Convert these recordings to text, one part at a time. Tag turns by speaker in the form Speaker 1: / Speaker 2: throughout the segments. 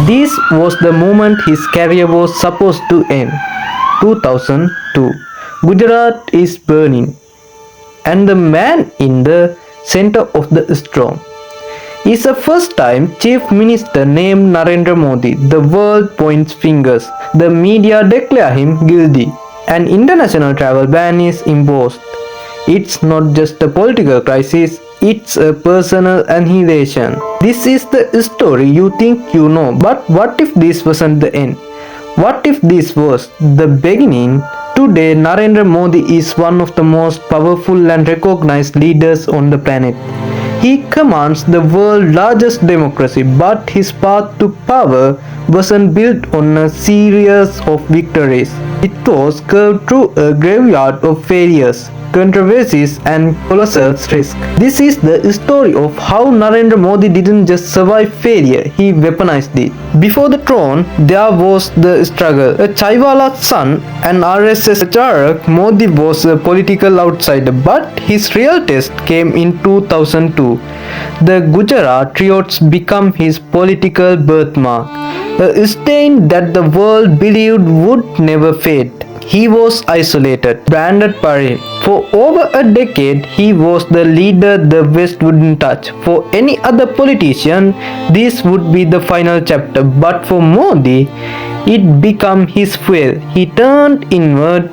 Speaker 1: This was the moment his career was supposed to end. 2002. Gujarat is burning, and the man in the center of the storm is a first-time Chief Minister named Narendra Modi. The world points fingers. The media declare him guilty. An international travel ban is imposed. It's not just a political crisis, it's a personal annihilation. This is the story you think you know, but what if this wasn't the end? What if this was the beginning? Today, Narendra Modi is one of the most powerful and recognized leaders on the planet. He commands the world's largest democracy, but his path to power wasn't built on a series of victories. It was carved through a graveyard of failures, controversies, and colossal risk. This is the story of how Narendra Modi didn't just survive failure, he weaponized it. Before the throne, there was the struggle. A chaiwala's son, an RSS Charak, Modi was a political outsider, but his real test came in 2002. The Gujarat riots became his political birthmark, a stain that the world believed would never fade. He was isolated, branded pariah. For over a decade, he was the leader the West wouldn't touch. For any other politician, this would be the final chapter. But for Modi, it became his fuel. He turned inward,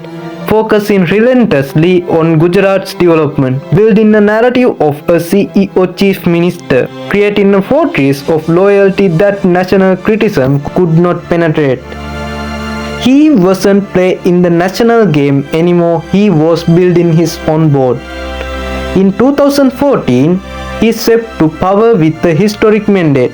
Speaker 1: focusing relentlessly on Gujarat's development, building a narrative of a CEO chief minister, creating a fortress of loyalty that national criticism could not penetrate. He wasn't playing the national game anymore, he was building his own board. In 2014, he stepped to power with a historic mandate.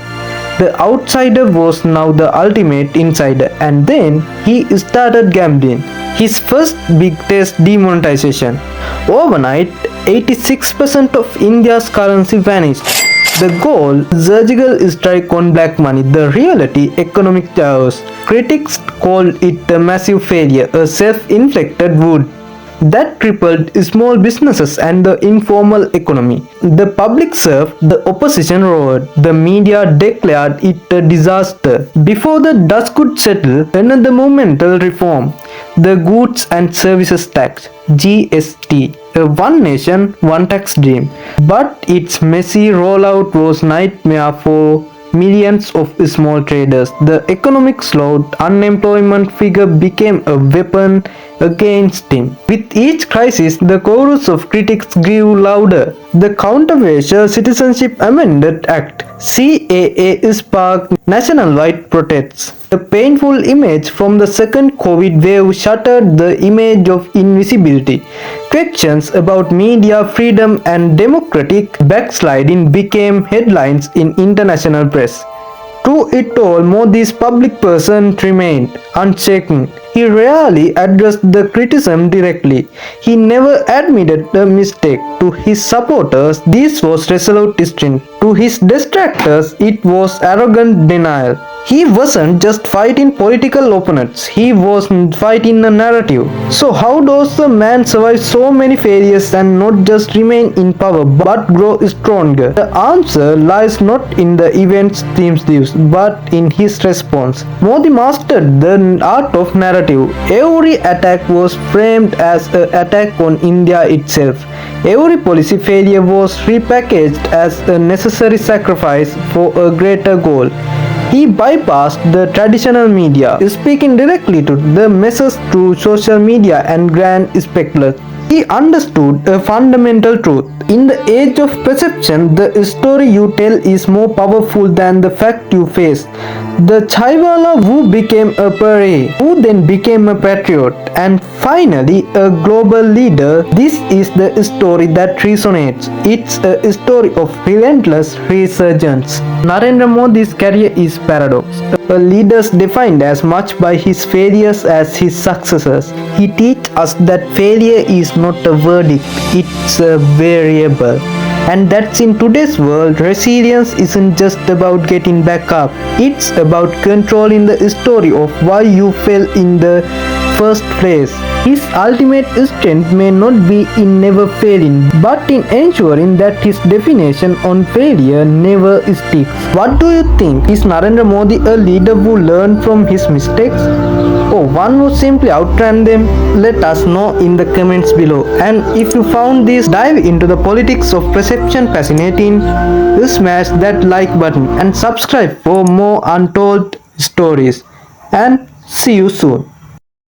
Speaker 1: The outsider was now the ultimate insider, and then he started gambling. His first big test, demonetization. Overnight, 86% of India's currency vanished. The goal, surgical strike on black money. The reality, economic chaos. Critics called it a massive failure, a self-inflicted wound that crippled small businesses and the informal economy. The public served, the opposition roared, the media declared it a disaster. Before the dust could settle, another monumental reform, the Goods and Services Tax, GST, a one nation, one tax dream. But its messy rollout was nightmare for millions of small traders. The economic slowed, unemployment figure became a weapon against him. With each crisis, the chorus of critics grew louder. The controversial Citizenship Amendment Act (CAA) sparked nationwide protests. The painful image from the second COVID wave shattered the image of invisibility. Questions about media freedom and democratic backsliding became headlines in international press. Through it all, Modi's public persona remained unshaken. He rarely addressed the criticism directly. He never admitted a mistake. To his supporters, this was resolute strength. To his detractors, it was arrogant denial. He wasn't just fighting political opponents, he was fighting a narrative. So how does a man survive so many failures and not just remain in power but grow stronger? The answer lies not in the events themes but in his response. Modi mastered the art of narrative. Every attack was framed as an attack on India itself. Every policy failure was repackaged as a necessary sacrifice for a greater goal. He bypassed the traditional media, speaking directly to the masses through social media and grand spectacle. He understood a fundamental truth. In the age of perception, the story you tell is more powerful than the fact you face. The chaiwala who became a pariah, who then became a patriot, and finally a global leader. This is the story that resonates. It's a story of relentless resurgence. Narendra Modi's career is paradox. A leader defined as much by his failures as his successes. He teaches us that failure is not a verdict, it's a variable. And that's in today's world, resilience isn't just about getting back up. It's about controlling the story of why you fell in the first place. His ultimate strength may not be in never failing, but in ensuring that his definition on failure never sticks. What do you think? Is Narendra Modi a leader who learned from his mistakes, or one who simply outran them? Let us know in the comments below. And if you found this dive into the politics of perception fascinating, smash that like button and subscribe for more untold stories. And see you soon.